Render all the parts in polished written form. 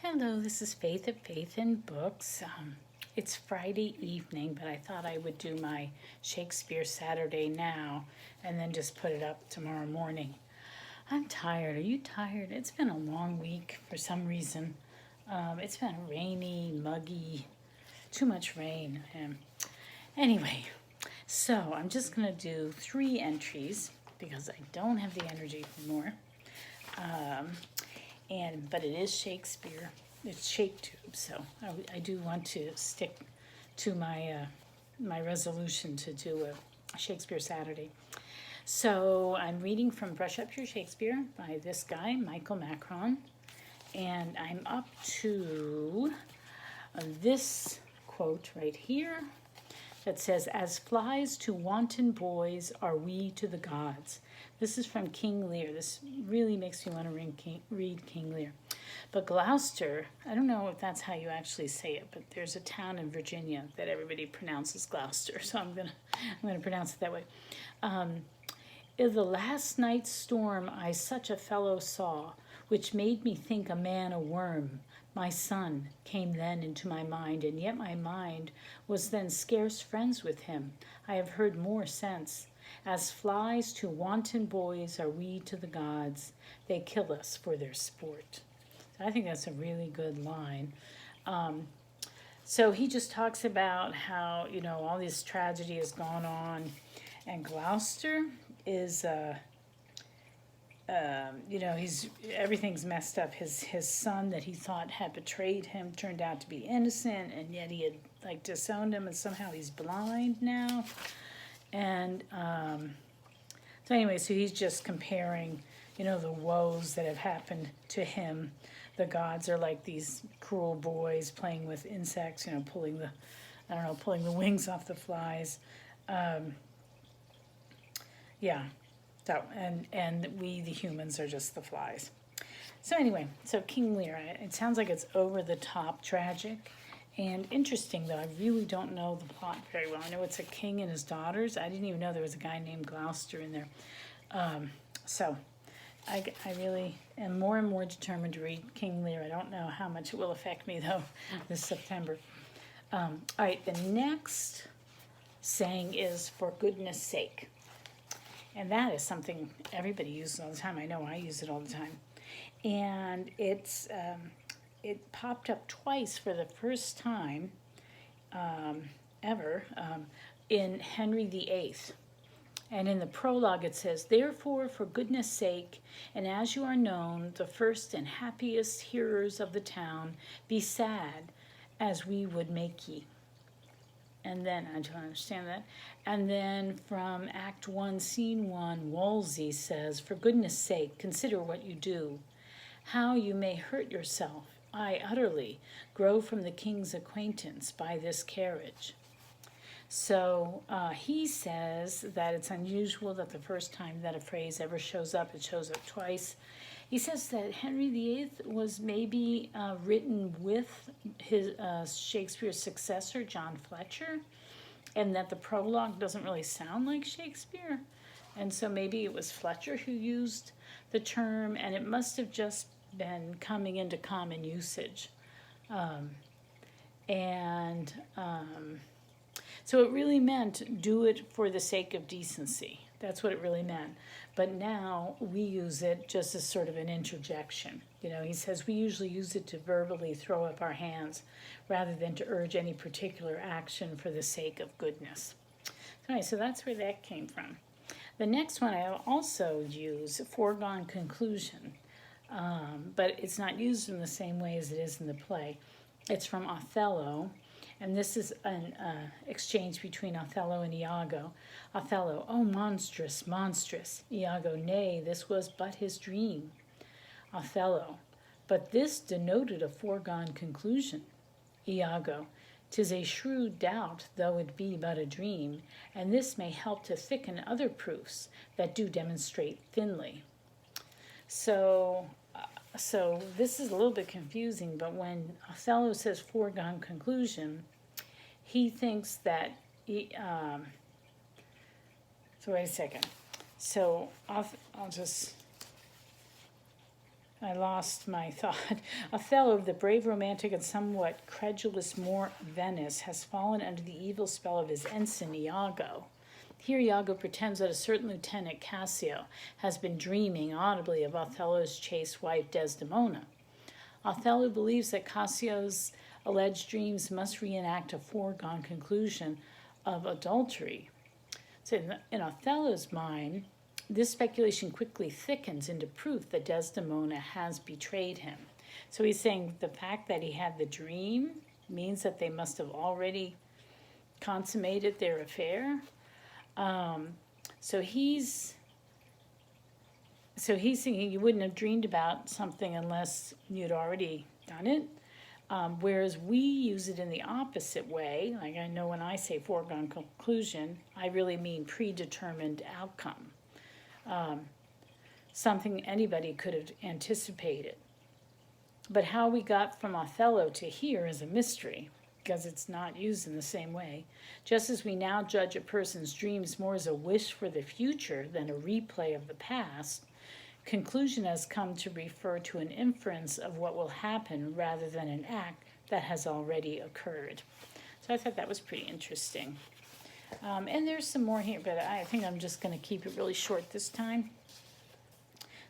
Hello, this is Faith at Faith and Books. It's Friday evening, but I thought I would do my Shakespeare Saturday now and then just put it up tomorrow morning. I'm tired. Are you tired? It's been a long week for some reason. It's been rainy, muggy, too much rain. Anyway, so I'm just going to do 3 entries because I don't have the energy for more. But it is Shakespeare. It's ShakeTube, so I do want to stick to my my resolution to do a Shakespeare Saturday. So I'm reading from Brush Up Your Shakespeare by this guy, Michael Macron, and I'm up to this quote right here that says, "As flies to wanton boys are we to the gods." This is from King Lear. This really makes me want to read King Lear. But Gloucester, I don't know if that's how you actually say it, but there's a town in Virginia that everybody pronounces Gloucester, so I'm gonna pronounce it that way. "In the last night's storm I such a fellow saw, which made me think a man a worm. My son came then into my mind, and yet my mind was then scarce friends with him. I have heard more since. As flies to wanton boys are we to the gods. They kill us for their sport." So I think that's a really good line. So he just talks about how, all this tragedy has gone on, and Gloucester is, everything's messed up. His son that he thought had betrayed him turned out to be innocent, and yet he had disowned him, and somehow he's blind now. And so anyway, so he's just comparing, the woes that have happened to him. The gods are like these cruel boys playing with insects, pulling the wings off the flies. So, and we, the humans, are just the flies. So anyway, so King Lear, it sounds like it's over the top tragic and interesting, though. I really don't know the plot very well. I know it's a king and his daughters. I didn't even know there was a guy named Gloucester in there. So I really am more and more determined to read King Lear. I don't know how much it will affect me, though, this September. All right, the next saying is, "For goodness sake." And that is something everybody uses all the time. I know I use it all the time. And it popped up twice for the first time ever in Henry VIII. And in the prologue it says, "Therefore, for goodness sake, and as you are known, the first and happiest hearers of the town, be sad, as we would make ye." And then, I don't understand that. And then from Act 1, Scene 1, Wolsey says, "For goodness sake, consider what you do, how you may hurt yourself, I utterly, grow from the king's acquaintance by this carriage." So he says that it's unusual that the first time that a phrase ever shows up, it shows up twice. He says that Henry VIII was maybe written with his Shakespeare's successor, John Fletcher, and that the prologue doesn't really sound like Shakespeare. And so maybe it was Fletcher who used the term, and it must have just been coming into common usage. So it really meant do it for the sake of decency. That's what it really meant. But now we use it just as sort of an interjection. He says we usually use it to verbally throw up our hands rather than to urge any particular action for the sake of goodness. Anyway, so that's where that came from. The next one I also use, foregone conclusion, but it's not used in the same way as it is in the play. It's from Othello. And this is an exchange between Othello and Iago. Othello, "Oh, monstrous, monstrous." Iago, "Nay, this was but his dream." Othello, "But this denoted a foregone conclusion." Iago, "'Tis a shrewd doubt, though it be but a dream, and this may help to thicken other proofs that do demonstrate thinly." So this is a little bit confusing, but when Othello says foregone conclusion, he thinks that so wait a second. So I'll just I lost my thought. Othello, the brave romantic and somewhat credulous Moor of Venice, has fallen under the evil spell of his ensign Iago. Here Iago pretends that a certain lieutenant, Cassio, has been dreaming audibly of Othello's chaste wife, Desdemona. Othello believes that Cassio's alleged dreams must reenact a foregone conclusion of adultery. So in Othello's mind, this speculation quickly thickens into proof that Desdemona has betrayed him. So he's saying the fact that he had the dream means that they must have already consummated their affair. So he's thinking you wouldn't have dreamed about something unless you'd already done it. Whereas we use it in the opposite way. Like I know when I say foregone conclusion, I really mean predetermined outcome. Something anybody could have anticipated. But how we got from Othello to here is a mystery, because it's not used in the same way. Just as we now judge a person's dreams more as a wish for the future than a replay of the past, conclusion has come to refer to an inference of what will happen rather than an act that has already occurred. So I thought that was pretty interesting. And there's some more here, but I think I'm just going to keep it really short this time.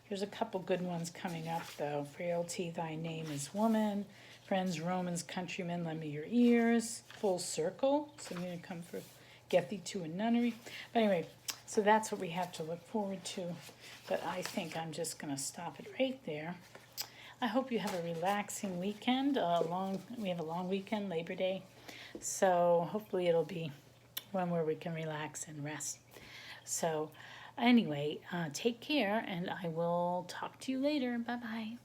There's a couple good ones coming up, though. Frailty, thy name is woman. Friends, Romans, countrymen, lend me your ears. Full circle. So I'm going to come for get thee to a nunnery. But anyway, so that's what we have to look forward to. But I think I'm just going to stop it right there. I hope you have a relaxing weekend. We have a long weekend, Labor Day. So hopefully it'll be one where we can relax and rest. So anyway, take care, and I will talk to you later. Bye-bye.